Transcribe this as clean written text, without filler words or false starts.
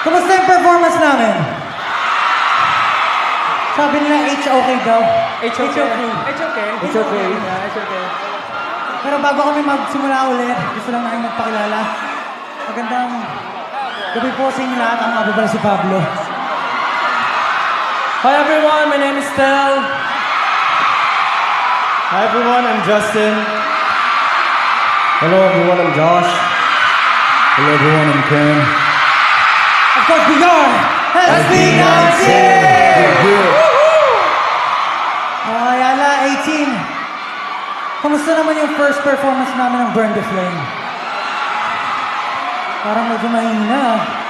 Kumusta yung performance namin? Sabi nila H okay daw. It's okay. It's okay. Yeah, it's okay. Pero bago kami magsimula ulit, gusto lang namin magpakilala. Magandang gabi po sa inyo lahat. Ang mababala si Pablo. Hi everyone, my name is Tel. Hi everyone, I'm Justin. Hello everyone, I'm Josh. Hello everyone, I'm Ken. Of course, we are SB19! Ayala, 18. Kamusta naman yung first performance namin ng Burn the Flame? Parang medyo mahina.